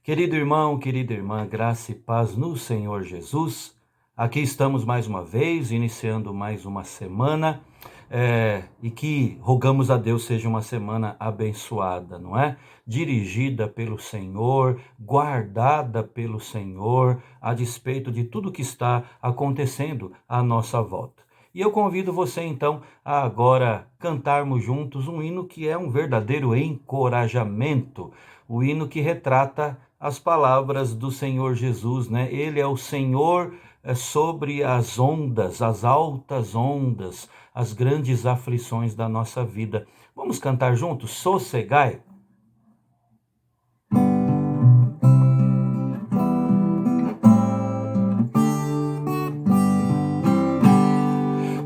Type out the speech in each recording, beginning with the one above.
Querido irmão, querida irmã, graça e paz no Senhor Jesus. Aqui estamos mais uma vez, iniciando mais uma semana, e que rogamos a Deus seja uma semana abençoada, não é? Dirigida pelo Senhor, guardada pelo Senhor, a despeito de tudo que está acontecendo à nossa volta. E eu convido você então a agora cantarmos juntos um hino que é um verdadeiro encorajamento, o hino que retrata as palavras do Senhor Jesus, né? Ele é o Senhor sobre as ondas, as altas ondas, as grandes aflições da nossa vida. Vamos cantar juntos? Sossegai.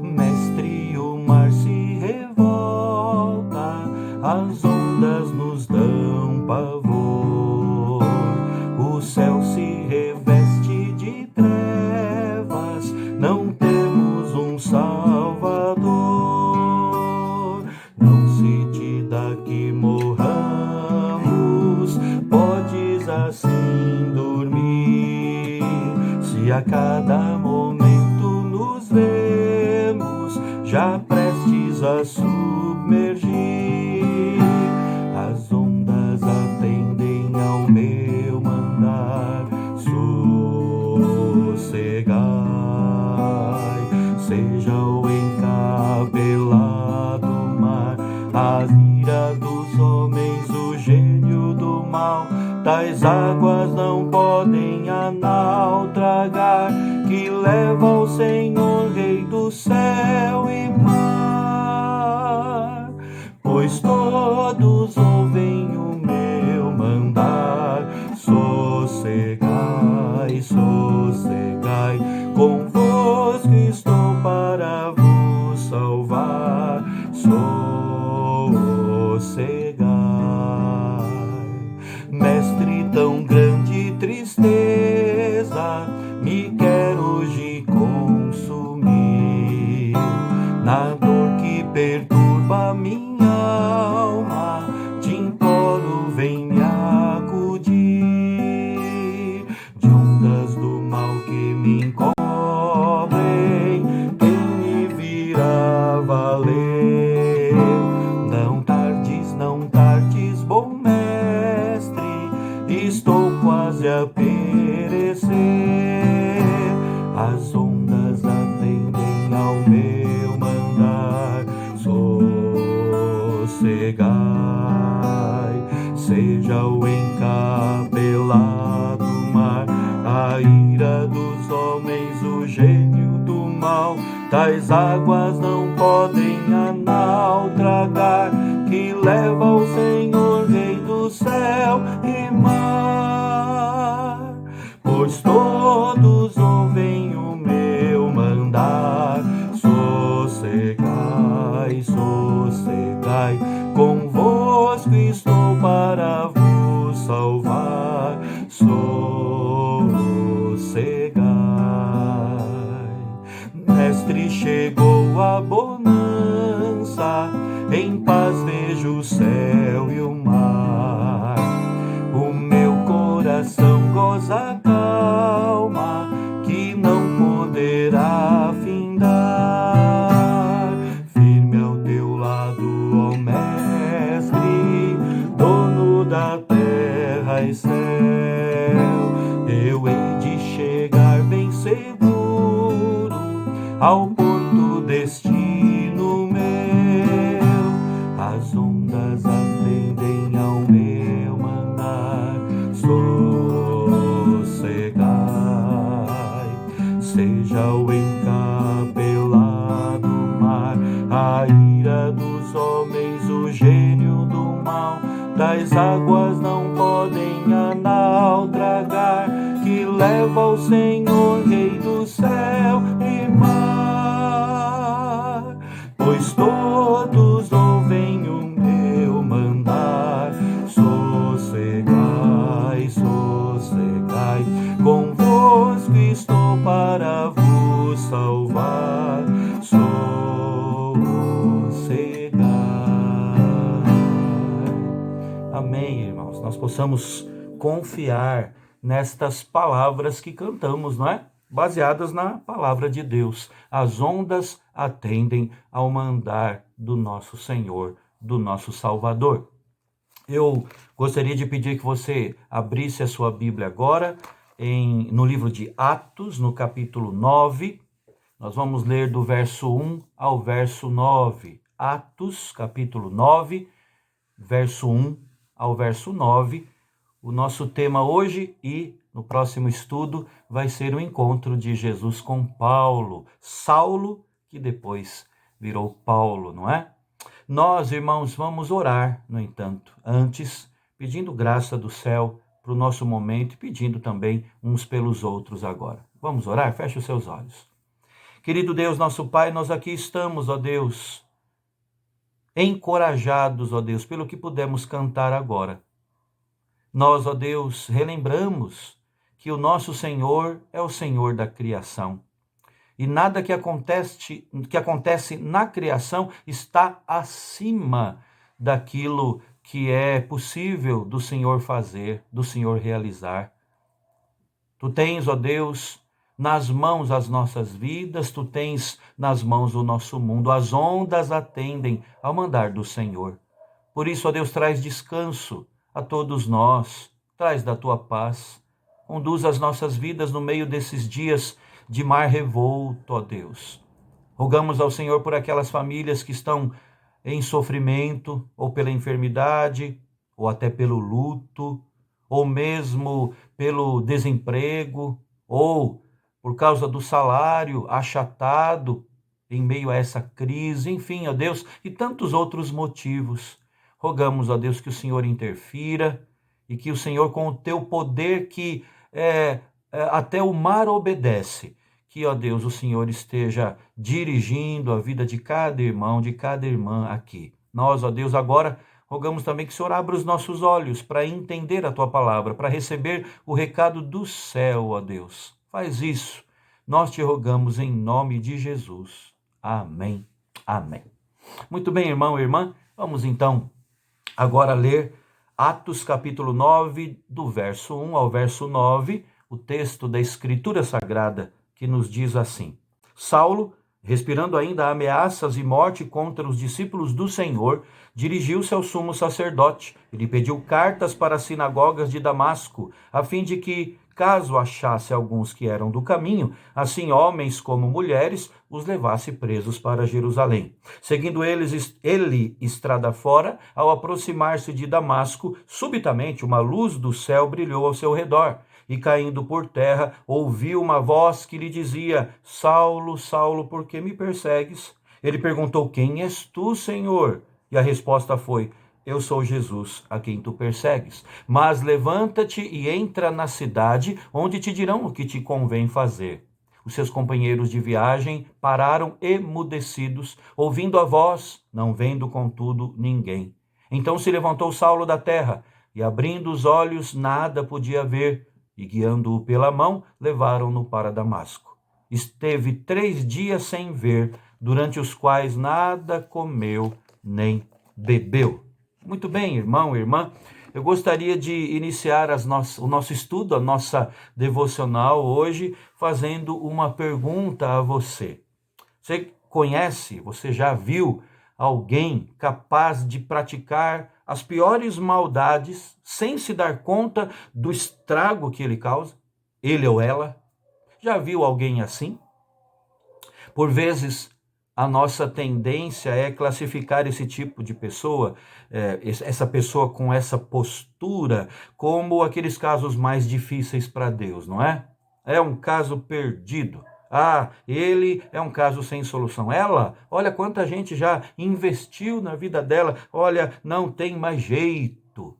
Mestre, o mar se revolta, as ondas nos dão pavor, o céu se reveste de trevas, não temos um Salvador. Não se te dá que morramos, podes assim dormir, se a cada momento nos vemos já prestes a submergir. As ondas atendem ao meu mandar, sossegai, seja o encabelado mar, a ira dos homens, o gênio do mal, tais águas não podem a nau tragar, que leva ao Senhor, Rei do céu e mar. Pois todos ouvem o meu mandar, sossegai, sossegai, convosco estou para vos salvar, sossegai. Mestre, tão grande tristeza me quer hoje consumir, na dor que perturba minha alma, te imploro, vem me acudir. De ondas do mal que me encobrem, quem me virá valer? Não tardes, bom mestre, estou quase a perecer. As ondas atendem ao meu mandar, sossegai, seja o encabelado mar, a ira dos homens, o gênio do mal, tais águas não podem a nau tragar, que leva ao Senhor, Rei do céu e mar. Pois todos ouvem o meu mandar, sossegai, sossegai, convosco estou para vos salvar, sossegai. Mestre, chegou a bonança, em paz vejo o céu e o mar, o meu coração goza a calma, que não poderá findar. Firme ao teu lado, ó Mestre, dono da terra e céu, eu hei de chegar bem seguro ao porto destino meu. As ondas atendem ao meu mandar, sossegai, seja o encabelado mar, a ira dos homens, o gênio do mal, tais águas não podem a nau tragar, que leva ao Senhor, Rei do céu e mar. Pois todos ouvem o meu mandar, sossegai, sossegai, convosco estou para vos salvar, sossegai. Amém, irmãos. Nós possamos confiar nestas palavras que cantamos, não é? Baseadas na palavra de Deus. As ondas atendem ao mandar do nosso Senhor, do nosso Salvador. Eu gostaria de pedir que você abrisse a sua Bíblia agora no livro de Atos, no capítulo 9. Nós vamos ler do verso 1 ao verso 9. Atos, capítulo 9, verso 1 ao verso 9. O nosso tema hoje e no próximo estudo vai ser o encontro de Jesus com Paulo. Saulo, que depois virou Paulo, não é? Nós, irmãos, vamos orar, no entanto, antes, pedindo graça do céu para o nosso momento e pedindo também uns pelos outros agora. Vamos orar? Feche os seus olhos. Querido Deus, nosso Pai, nós aqui estamos, ó Deus, encorajados, ó Deus, pelo que pudemos cantar agora. Nós, ó Deus, relembramos que o nosso Senhor é o Senhor da criação. E nada que acontece na criação está acima daquilo que é possível do Senhor fazer, do Senhor realizar. Tu tens, ó Deus, nas mãos as nossas vidas, tu tens nas mãos o nosso mundo. As ondas atendem ao mandar do Senhor. Por isso, ó Deus, traz descanso a todos nós, traz da tua paz, conduz as nossas vidas no meio desses dias de mar revolto, ó Deus. Rogamos ao Senhor por aquelas famílias que estão em sofrimento, ou pela enfermidade, ou até pelo luto, ou mesmo pelo desemprego, ou por causa do salário achatado em meio a essa crise, enfim, ó Deus, e tantos outros motivos. Rogamos, ó Deus, que o Senhor interfira e que o Senhor, com o teu poder que até o mar obedece, que, ó Deus, o Senhor esteja dirigindo a vida de cada irmão, de cada irmã aqui. Nós, ó Deus, agora rogamos também que o Senhor abra os nossos olhos para entender a tua palavra, para receber o recado do céu, ó Deus. Faz isso. Nós te rogamos em nome de Jesus. Amém. Amém. Muito bem, irmão e irmã. Vamos então agora ler Atos capítulo 9, do verso 1 ao verso 9, o texto da Escritura Sagrada, que nos diz assim: Saulo, respirando ainda ameaças e morte contra os discípulos do Senhor, dirigiu-se ao sumo sacerdote. Ele pediu cartas para as sinagogas de Damasco, a fim de que, caso achasse alguns que eram do caminho, assim homens como mulheres, os levasse presos para Jerusalém. Seguindo ele estrada fora, ao aproximar-se de Damasco, subitamente uma luz do céu brilhou ao seu redor. E caindo por terra, ouviu uma voz que lhe dizia: Saulo, Saulo, por que me persegues? Ele perguntou: Quem és tu, Senhor? E a resposta foi: Eu sou Jesus, a quem tu persegues. Mas levanta-te e entra na cidade, onde te dirão o que te convém fazer. Os seus companheiros de viagem pararam emudecidos, ouvindo a voz, não vendo, contudo, ninguém. Então se levantou Saulo da terra, e abrindo os olhos, nada podia ver, e guiando-o pela mão, levaram-no para Damasco. Esteve 3 dias sem ver, durante os quais nada comeu nem bebeu. Muito bem, irmão e irmã, eu gostaria de iniciar o nosso estudo, a nossa devocional hoje, fazendo uma pergunta a você. Você conhece, você já viu alguém capaz de praticar as piores maldades sem se dar conta do estrago que ele causa? Ele ou ela? Já viu alguém assim? Por vezes, a nossa tendência é classificar esse tipo de pessoa, essa pessoa com essa postura, como aqueles casos mais difíceis para Deus, não é? É um caso perdido. Ah, ele é um caso sem solução. Ela, olha quanta gente já investiu na vida dela, olha, não tem mais jeito.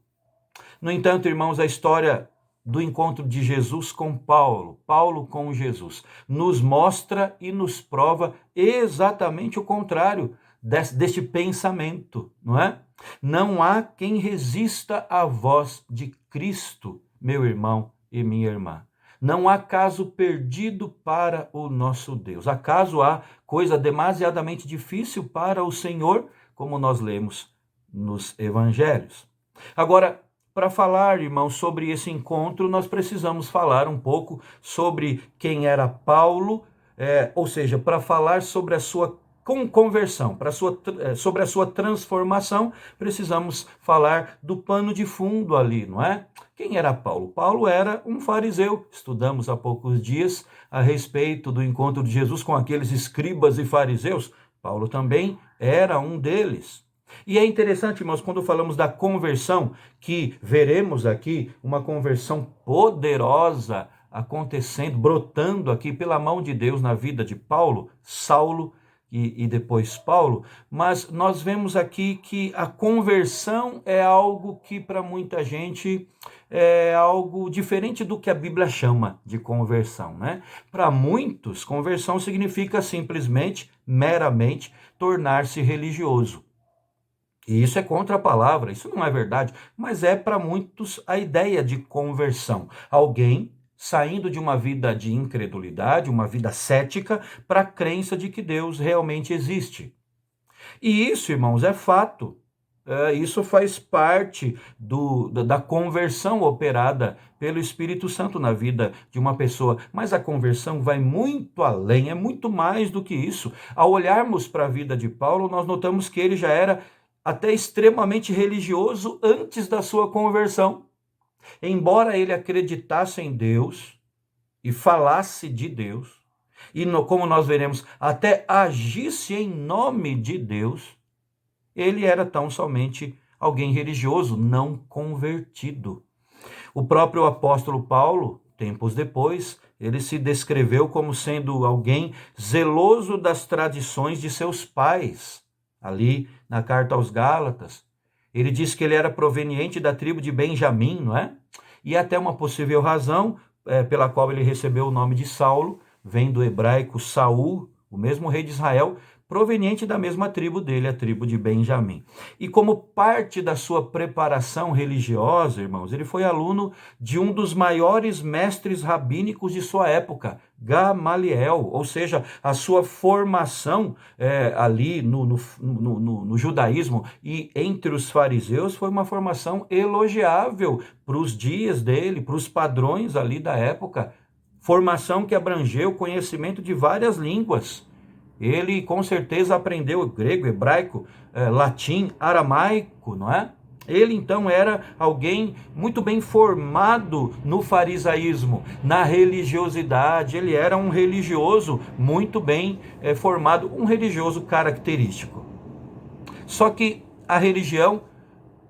No entanto, irmãos, a história do encontro de Jesus com Paulo, Paulo com Jesus, nos mostra e nos prova exatamente o contrário deste pensamento, não é? Não há quem resista à voz de Cristo, meu irmão e minha irmã. Não há caso perdido para o nosso Deus. Acaso há coisa demasiadamente difícil para o Senhor, como nós lemos nos evangelhos. Agora, para falar, irmãos, sobre esse encontro, nós precisamos falar um pouco sobre quem era Paulo, ou seja, para falar sobre a sua conversão, sobre a sua transformação, precisamos falar do pano de fundo ali, não é? Quem era Paulo? Paulo era um fariseu. Estudamos há poucos dias a respeito do encontro de Jesus com aqueles escribas e fariseus. Paulo também era um deles. E é interessante, irmãos, quando falamos da conversão, que veremos aqui uma conversão poderosa acontecendo, brotando aqui pela mão de Deus na vida de Paulo, Saulo e depois Paulo, mas nós vemos aqui que a conversão é algo que para muita gente é algo diferente do que a Bíblia chama de conversão, né? Para muitos, conversão significa simplesmente, meramente, tornar-se religioso. E isso é contra a palavra, isso não é verdade, mas é para muitos a ideia de conversão. Alguém saindo de uma vida de incredulidade, uma vida cética, para a crença de que Deus realmente existe. E isso, irmãos, é fato. Isso faz parte da conversão operada pelo Espírito Santo na vida de uma pessoa. Mas a conversão vai muito além, é muito mais do que isso. Ao olharmos para a vida de Paulo, nós notamos que ele já era até extremamente religioso antes da sua conversão. Embora ele acreditasse em Deus e falasse de Deus, e como nós veremos, até agisse em nome de Deus, ele era tão somente alguém religioso, não convertido. O próprio apóstolo Paulo, tempos depois, ele se descreveu como sendo alguém zeloso das tradições de seus pais. Ali na carta aos Gálatas, ele diz que ele era proveniente da tribo de Benjamim, não é? E até uma possível razão pela qual ele recebeu o nome de Saulo, vem do hebraico Saul, o mesmo rei de Israel, proveniente da mesma tribo dele, a tribo de Benjamim. E como parte da sua preparação religiosa, irmãos, ele foi aluno de um dos maiores mestres rabínicos de sua época, Gamaliel, ou seja, a sua formação ali no judaísmo e entre os fariseus foi uma formação elogiável para os dias dele, para os padrões ali da época, formação que abrangeu conhecimento de várias línguas. Ele com certeza aprendeu grego, hebraico, latim, aramaico, não é? Ele então era alguém muito bem formado no farisaísmo, na religiosidade. Ele era um religioso muito bem formado, um religioso característico. Só que a religião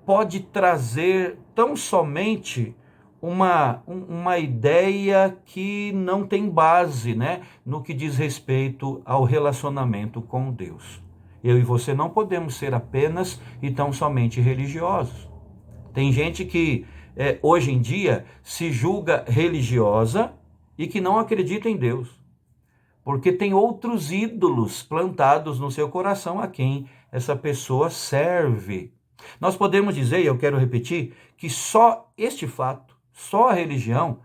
pode trazer tão somente uma ideia que não tem base, né, no que diz respeito ao relacionamento com Deus. Eu e você não podemos ser apenas e tão somente religiosos. Tem gente que hoje em dia se julga religiosa e que não acredita em Deus, porque tem outros ídolos plantados no seu coração a quem essa pessoa serve. Nós podemos dizer, e eu quero repetir, que só este fato, só a religião,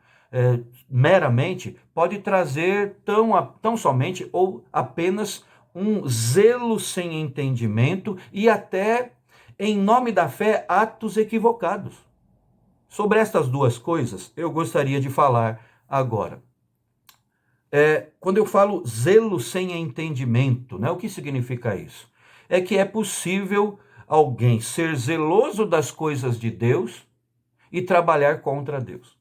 meramente, pode trazer tão somente ou apenas um zelo sem entendimento e até, em nome da fé, atos equivocados. Sobre estas duas coisas, eu gostaria de falar agora. Quando eu falo zelo sem entendimento, né, o que significa isso? É que é possível alguém ser zeloso das coisas de Deus e trabalhar contra Deus.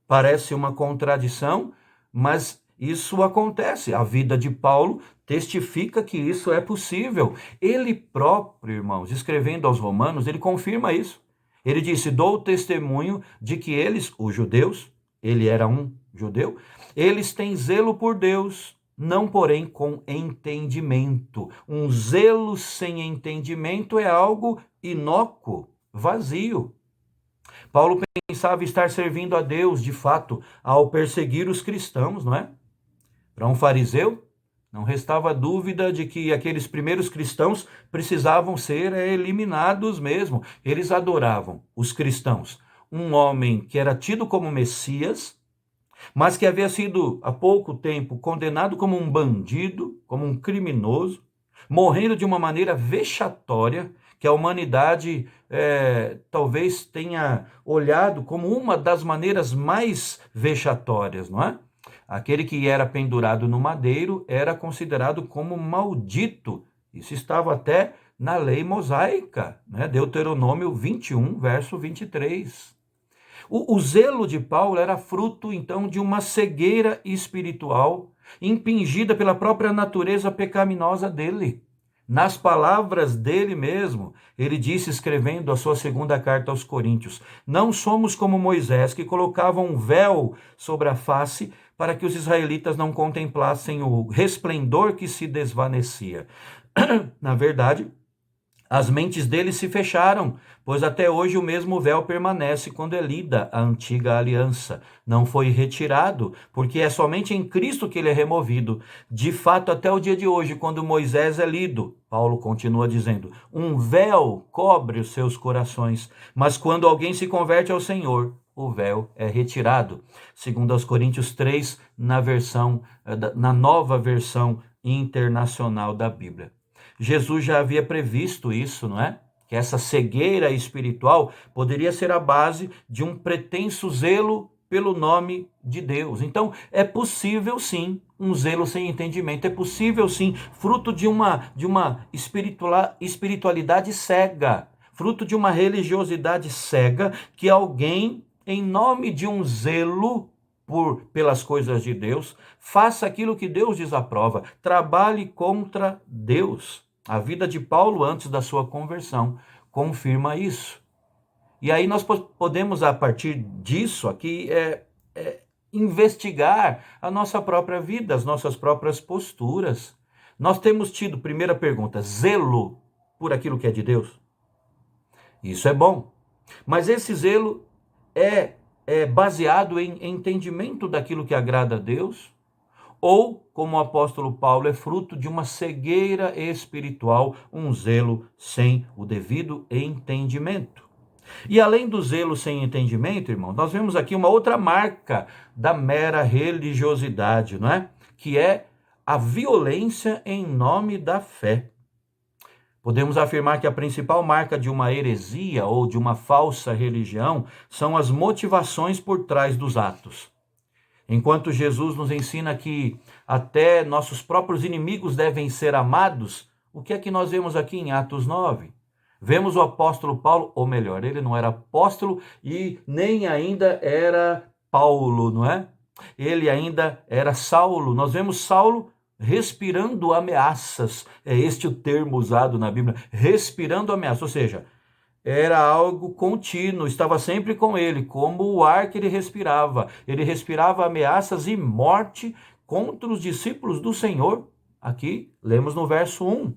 Parece uma contradição, mas isso acontece. A vida de Paulo testifica que isso é possível. Ele próprio, irmãos, escrevendo aos Romanos, ele confirma isso. Ele disse: dou testemunho de que eles, os judeus, ele era um judeu, eles têm zelo por Deus, não porém com entendimento. Um zelo sem entendimento é algo inócuo, vazio. Paulo pensava estar servindo a Deus, de fato, ao perseguir os cristãos, não é? Para um fariseu, não restava dúvida de que aqueles primeiros cristãos precisavam ser eliminados mesmo. Eles adoravam, os cristãos, um homem que era tido como Messias, mas que havia sido há pouco tempo condenado como um bandido, como um criminoso, morrendo de uma maneira vexatória, que a humanidade talvez tenha olhado como uma das maneiras mais vexatórias, não é? Aquele que era pendurado no madeiro era considerado como maldito. Isso estava até na lei mosaica, né? Deuteronômio 21, verso 23. O zelo de Paulo era fruto, então, de uma cegueira espiritual impingida pela própria natureza pecaminosa dele. Nas palavras dele mesmo, ele disse, escrevendo a sua segunda carta aos Coríntios: não somos como Moisés, que colocava um véu sobre a face para que os israelitas não contemplassem o resplendor que se desvanecia. Na verdade, as mentes deles se fecharam, pois até hoje o mesmo véu permanece quando é lida a antiga aliança. Não foi retirado, porque é somente em Cristo que ele é removido. De fato, até o dia de hoje, quando Moisés é lido, Paulo continua dizendo, um véu cobre os seus corações, mas quando alguém se converte ao Senhor, o véu é retirado. Segundo aos Coríntios 3, na nova versão internacional da Bíblia. Jesus já havia previsto isso, não é? Que essa cegueira espiritual poderia ser a base de um pretenso zelo pelo nome de Deus. Então, é possível sim um zelo sem entendimento, é possível sim, fruto de uma espiritualidade cega, fruto de uma religiosidade cega, que alguém, em nome de um zelo pelas coisas de Deus, faça aquilo que Deus desaprova, trabalhe contra Deus. A vida de Paulo antes da sua conversão confirma isso. E aí nós podemos, a partir disso aqui, investigar a nossa própria vida, as nossas próprias posturas. Nós temos tido, primeira pergunta, zelo por aquilo que é de Deus? Isso é bom. Mas esse zelo é baseado em entendimento daquilo que agrada a Deus? Ou, como o apóstolo Paulo, é fruto de uma cegueira espiritual, um zelo sem o devido entendimento? E além do zelo sem entendimento, irmão, nós vemos aqui uma outra marca da mera religiosidade, não é? Que é a violência em nome da fé. Podemos afirmar que a principal marca de uma heresia ou de uma falsa religião são as motivações por trás dos atos. Enquanto Jesus nos ensina que até nossos próprios inimigos devem ser amados, o que é que nós vemos aqui em Atos 9? Vemos o apóstolo Paulo, ou melhor, ele não era apóstolo e nem ainda era Paulo, não é? Ele ainda era Saulo. Nós vemos Saulo respirando ameaças. É este o termo usado na Bíblia, respirando ameaças, ou seja, era algo contínuo, estava sempre com ele, como o ar que ele respirava. Ele respirava ameaças e morte contra os discípulos do Senhor. Aqui, lemos no verso 1.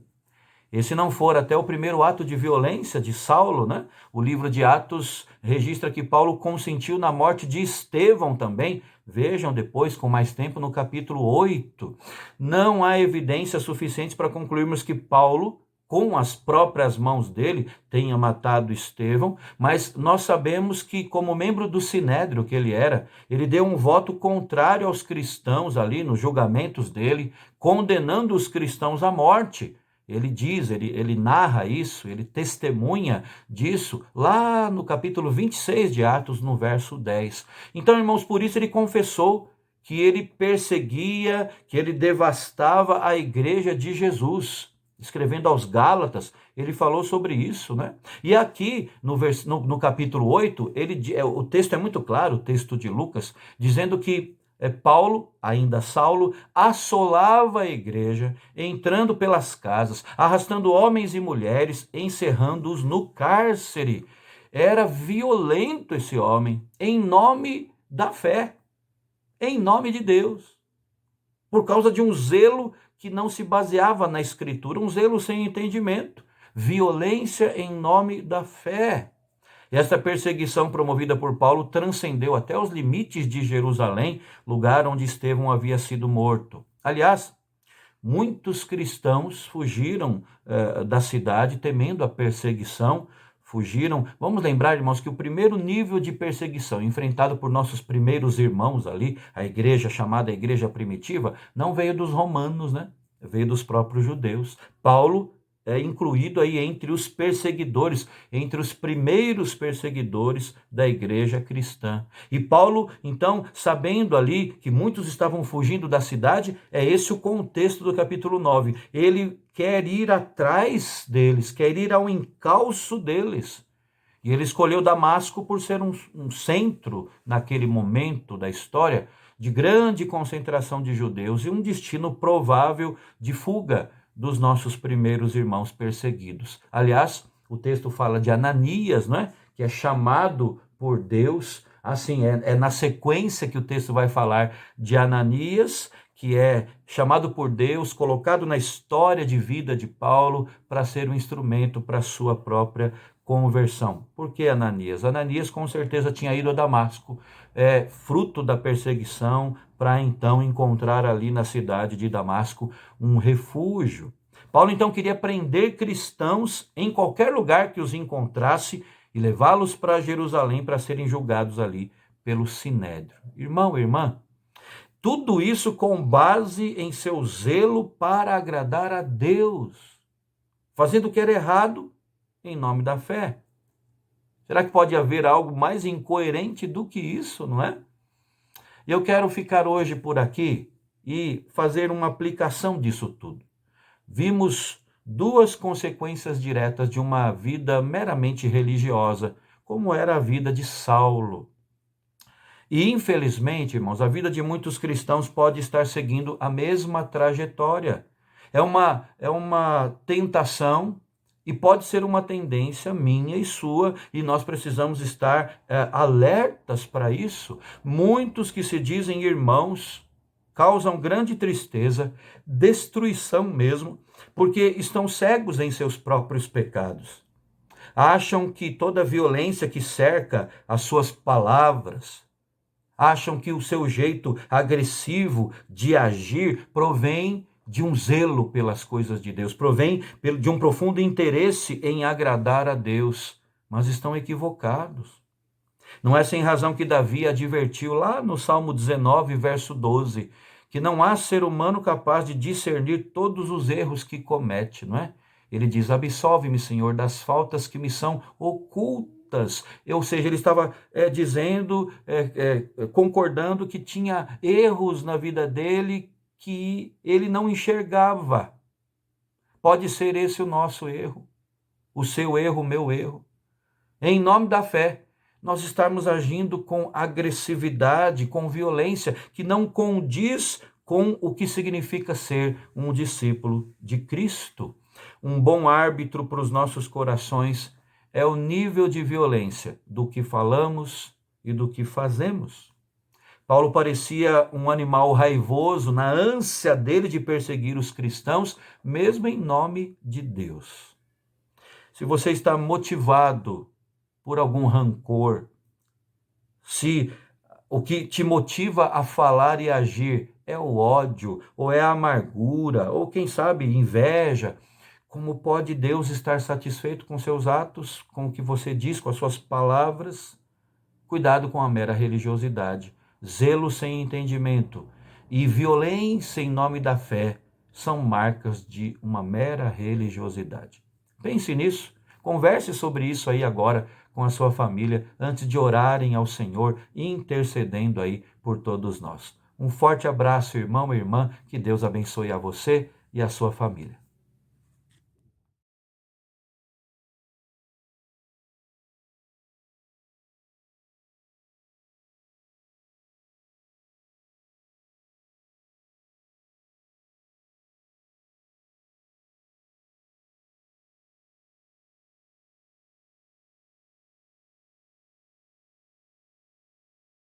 Esse não for até o primeiro ato de violência de Saulo, né? O livro de Atos registra que Paulo consentiu na morte de Estevão também. Vejam depois, com mais tempo, no capítulo 8. Não há evidências suficientes para concluirmos que Paulo, com as próprias mãos dele, tenha matado Estevão, mas nós sabemos que, como membro do Sinédrio que ele era, ele deu um voto contrário aos cristãos ali, nos julgamentos dele, condenando os cristãos à morte. Ele diz, ele narra isso, ele testemunha disso lá no capítulo 26 de Atos, no verso 10. Então, irmãos, por isso ele confessou que ele perseguia, que ele devastava a igreja de Jesus. Escrevendo aos Gálatas, ele falou sobre isso, né? E aqui, no capítulo 8, o texto é muito claro, o texto de Lucas, dizendo que Paulo, ainda Saulo, assolava a igreja, entrando pelas casas, arrastando homens e mulheres, encerrando-os no cárcere. Era violento esse homem, em nome da fé, em nome de Deus, por causa de um zelo que não se baseava na Escritura, um zelo sem entendimento, violência em nome da fé. E esta perseguição promovida por Paulo transcendeu até os limites de Jerusalém, lugar onde Estevão havia sido morto. Aliás, muitos cristãos fugiram da cidade temendo a perseguição, fugiram. Vamos lembrar, irmãos, que o primeiro nível de perseguição enfrentado por nossos primeiros irmãos ali, a igreja chamada igreja primitiva, não veio dos romanos, né? Veio dos próprios judeus. Paulo incluído aí entre os perseguidores, entre os primeiros perseguidores da igreja cristã. E Paulo, então, sabendo ali que muitos estavam fugindo da cidade, é esse o contexto do capítulo 9. Ele quer ir atrás deles, quer ir ao encalço deles. E ele escolheu Damasco por ser um centro, naquele momento da história, de grande concentração de judeus e um destino provável de fuga dos nossos primeiros irmãos perseguidos. Aliás, o texto fala de Ananias, né? Que é chamado por Deus. Assim, é na sequência que o texto vai falar de Ananias, que é chamado por Deus, colocado na história de vida de Paulo para ser um instrumento para a sua própria conversão. Por que Ananias? Ananias com certeza tinha ido a Damasco, fruto da perseguição, para então encontrar ali na cidade de Damasco um refúgio. Paulo então queria prender cristãos em qualquer lugar que os encontrasse e levá-los para Jerusalém para serem julgados ali pelo Sinédrio. Irmão, irmã, tudo isso com base em seu zelo para agradar a Deus, fazendo o que era errado em nome da fé. Será que pode haver algo mais incoerente do que isso, não é? Eu quero ficar hoje por aqui e fazer uma aplicação disso tudo. Vimos duas consequências diretas de uma vida meramente religiosa, como era a vida de Saulo. E, infelizmente, irmãos, a vida de muitos cristãos pode estar seguindo a mesma trajetória. É uma tentação e pode ser uma tendência minha e sua, e nós precisamos estar alertas para isso. Muitos que se dizem irmãos causam grande tristeza, destruição mesmo, porque estão cegos em seus próprios pecados. Acham que toda violência que cerca as suas palavras, acham que o seu jeito agressivo de agir provém de um zelo pelas coisas de Deus, provém de um profundo interesse em agradar a Deus, mas estão equivocados. Não é sem razão que Davi advertiu lá no Salmo 19, verso 12, que não há ser humano capaz de discernir todos os erros que comete, não é? Ele diz, absolve-me, Senhor, das faltas que me são ocultas. Ou seja, ele estava dizendo, concordando que tinha erros na vida dele que ele não enxergava. Pode ser esse o nosso erro, o seu erro, o meu erro. Em nome da fé, nós estarmos agindo com agressividade, com violência, que não condiz com o que significa ser um discípulo de Cristo. Um bom árbitro para os nossos corações é o nível de violência do que falamos e do que fazemos. Paulo parecia um animal raivoso na ânsia dele de perseguir os cristãos, mesmo em nome de Deus. Se você está motivado por algum rancor, se o que te motiva a falar e agir é o ódio, ou é a amargura, ou quem sabe inveja, como pode Deus estar satisfeito com seus atos, com o que você diz, com as suas palavras? Cuidado com a mera religiosidade. Zelo sem entendimento e violência em nome da fé são marcas de uma mera religiosidade. Pense nisso, converse sobre isso aí agora com a sua família, antes de orarem ao Senhor, intercedendo aí por todos nós. Um forte abraço, irmão e irmã, que Deus abençoe a você e a sua família.